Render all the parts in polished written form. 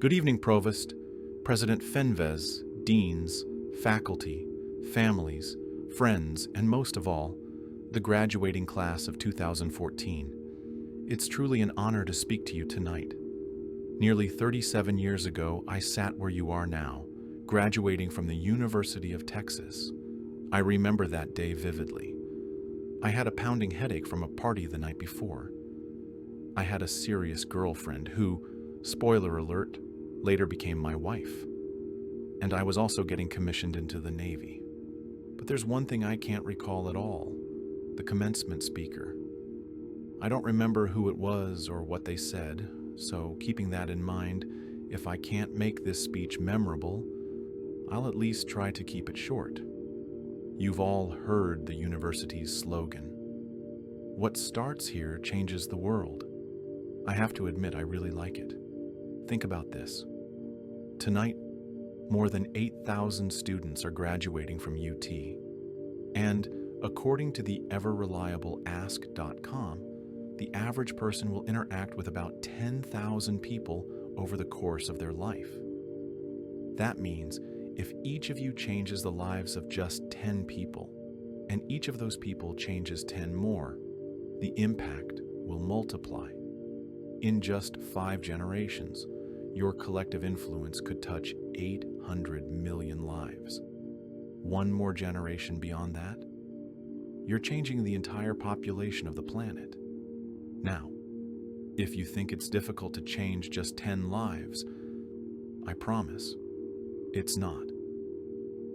Good evening, Provost, President Fenves, deans, faculty, families, friends, and most of all, the graduating class of 2014. It's truly an honor to speak to you tonight. Nearly 37 years ago, I sat where you are now, graduating from the University of Texas. I remember that day vividly. I had a pounding headache from a party the night before. I had a serious girlfriend who, spoiler alert, later became my wife. And I was also getting commissioned into the Navy. But there's one thing I can't recall at all: the commencement speaker. I don't remember who it was or what they said, so keeping that in mind, if I can't make this speech memorable, I'll at least try to keep it short. You've all heard the university's slogan: "What starts here changes the world." I have to admit, I really like it. Think about this. Tonight, more than 8,000 students are graduating from UT. And according to the ever-reliable Ask.com, the average person will interact with about 10,000 people over the course of their life. That means if each of you changes the lives of just 10 people, and each of those people changes 10 more, the impact will multiply. In just 5 generations, your collective influence could touch 800 million lives. One more generation beyond that, you're changing the entire population of the planet. Now, if you think it's difficult to change just 10 lives, I promise, it's not.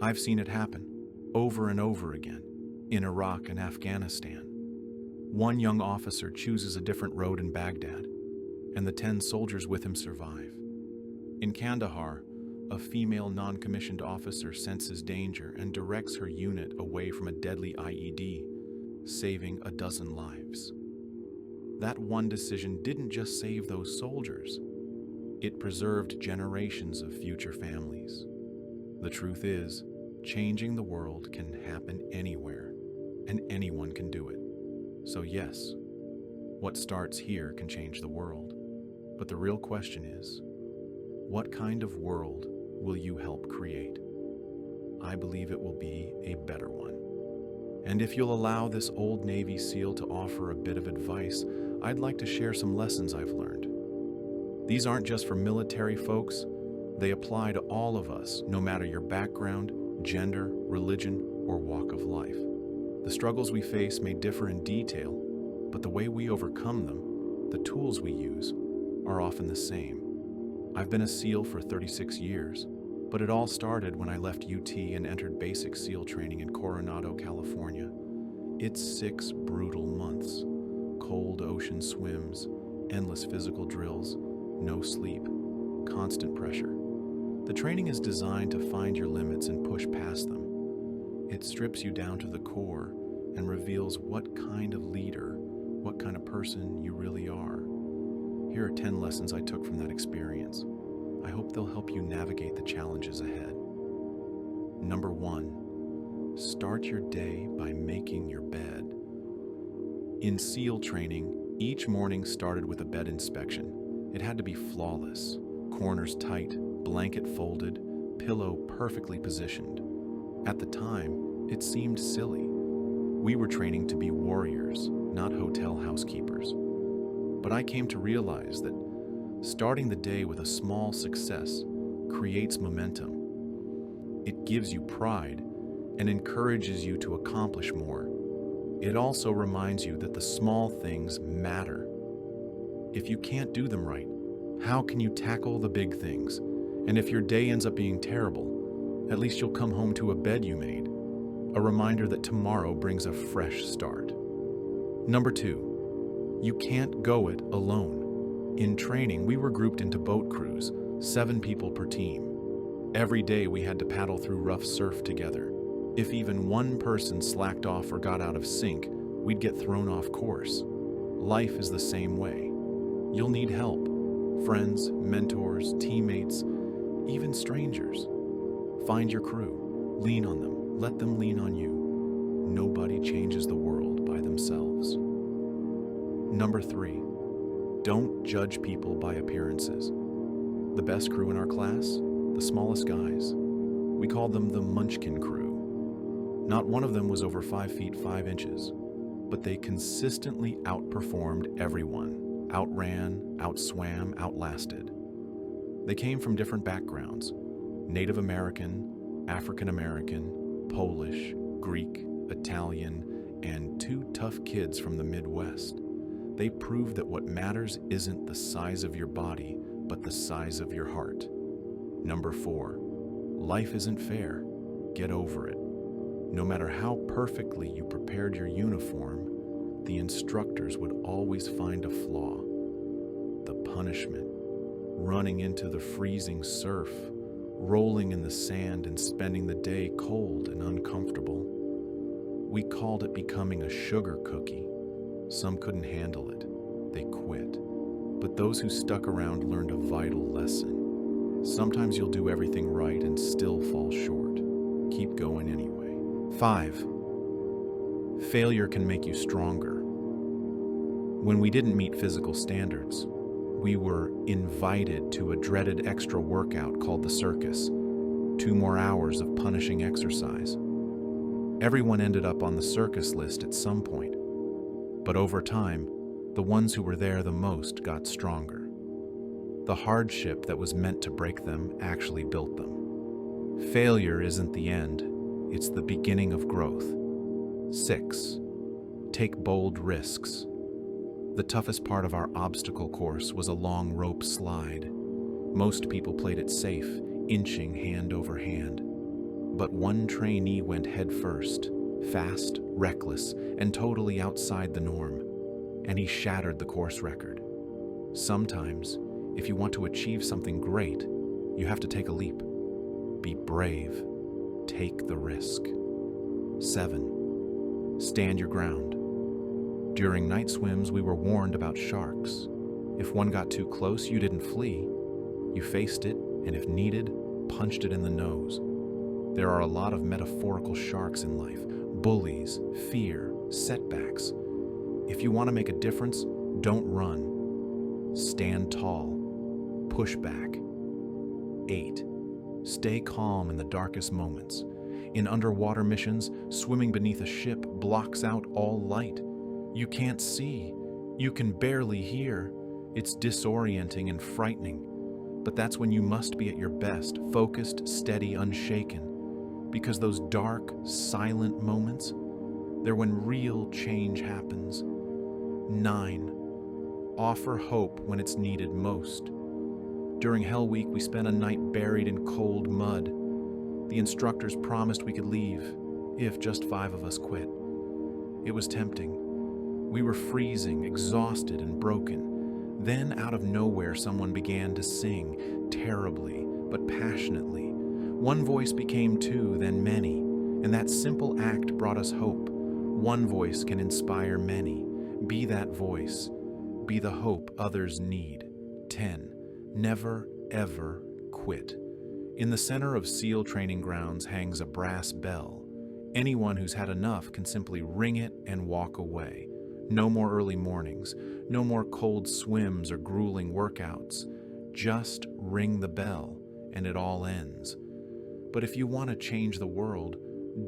I've seen it happen over and over again in Iraq and Afghanistan. One young officer chooses a different road in Baghdad, and the 10 soldiers with him survive. In Kandahar, a female non-commissioned officer senses danger and directs her unit away from a deadly IED, saving a dozen lives. That one decision didn't just save those soldiers, it preserved generations of future families. The truth is, changing the world can happen anywhere, and anyone can do it. So yes, what starts here can change the world. But the real question is, what kind of world will you help create? I believe it will be a better one. And if you'll allow this old Navy SEAL to offer a bit of advice, I'd like to share some lessons I've learned. These aren't just for military folks, they apply to all of us, no matter your background, gender, religion, or walk of life. The struggles we face may differ in detail, but the way we overcome them, the tools we use, are often the same. I've been a SEAL for 36 years, but it all started when I left UT and entered basic SEAL training in Coronado, California. It's 6 brutal months. Cold ocean swims, endless physical drills, no sleep, constant pressure. The training is designed to find your limits and push past them. It strips you down to the core and reveals what kind of leader, what kind of person you really are. Here are 10 lessons I took from that experience. I hope they'll help you navigate the challenges ahead. Number 1, start your day by making your bed. In SEAL training, each morning started with a bed inspection. It had to be flawless, corners tight, blanket folded, pillow perfectly positioned. At the time, it seemed silly. We were training to be warriors, not hotel housekeepers. But I came to realize that starting the day with a small success creates momentum. It gives you pride and encourages you to accomplish more. It also reminds you that the small things matter. If you can't do them right, how can you tackle the big things? And if your day ends up being terrible, at least you'll come home to a bed you made, a reminder that tomorrow brings a fresh start. Number 2, you can't go it alone. In training, we were grouped into boat crews, 7 people per team. Every day we had to paddle through rough surf together. If even one person slacked off or got out of sync, we'd get thrown off course. Life is the same way. You'll need help. Friends, mentors, teammates, even strangers. Find your crew. Lean on them. Let them lean on you. Nobody changes the world by themselves. Number 3, don't judge people by appearances. The best crew in our class? The smallest guys. We called them the Munchkin crew. Not one of them was over 5 feet 5 inches, but they consistently outperformed everyone, outran, outswam, outlasted. They came from different backgrounds: Native American, African American, Polish, Greek, Italian, and 2 tough kids from the Midwest. They proved that what matters isn't the size of your body, but the size of your heart. Number 4, life isn't fair. Get over it. No matter how perfectly you prepared your uniform, the instructors would always find a flaw. The punishment, running into the freezing surf, rolling in the sand and spending the day cold and uncomfortable. We called it becoming a sugar cookie. Some couldn't handle it. They quit. But those who stuck around learned a vital lesson. Sometimes you'll do everything right and still fall short. Keep going anyway. 5. Failure can make you stronger. When we didn't meet physical standards, we were invited to a dreaded extra workout called the circus, 2 more hours of punishing exercise. Everyone ended up on the circus list at some point, but over time, the ones who were there the most got stronger. The hardship that was meant to break them actually built them. Failure isn't the end, it's the beginning of growth. 6. Take bold risks. The toughest part of our obstacle course was a long rope slide. Most people played it safe, inching hand over hand. But one trainee went headfirst, fast, reckless, and totally outside the norm, and he shattered the course record. Sometimes, if you want to achieve something great, you have to take a leap. Be brave. Take the risk. 7. Stand your ground. During night swims, we were warned about sharks. If one got too close, you didn't flee. You faced it, and if needed, punched it in the nose. There are a lot of metaphorical sharks in life: bullies, fear, setbacks. If you want to make a difference, don't run. Stand tall. Push back. 8. Stay calm in the darkest moments. In underwater missions, swimming beneath a ship blocks out all light. You can't see. You can barely hear. It's disorienting and frightening. But that's when you must be at your best, focused, steady, unshaken. Because those dark, silent moments, they're when real change happens. 9. Offer hope when it's needed most. During Hell Week, we spent a night buried in cold mud. The instructors promised we could leave, if just 5 of us quit. It was tempting. We were freezing, exhausted, and broken. Then, out of nowhere, someone began to sing, terribly, but passionately. One voice became 2, then many, and that simple act brought us hope. One voice can inspire many. Be that voice. Be the hope others need. 10. Never, ever quit. In the center of SEAL training grounds hangs a brass bell. Anyone who's had enough can simply ring it and walk away. No more early mornings, no more cold swims or grueling workouts. Just ring the bell, and it all ends. But if you want to change the world,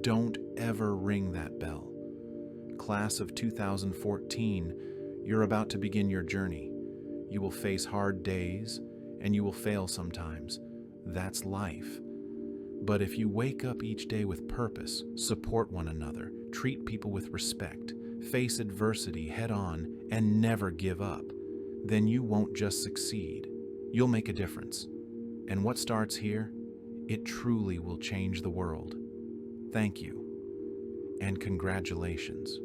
don't ever ring that bell. Class of 2014, you're about to begin your journey. You will face hard days, and you will fail sometimes. That's life. But if you wake up each day with purpose, support one another, treat people with respect, face adversity head on, and never give up, then you won't just succeed. You'll make a difference. And what starts here, it truly will change the world. Thank you, and congratulations.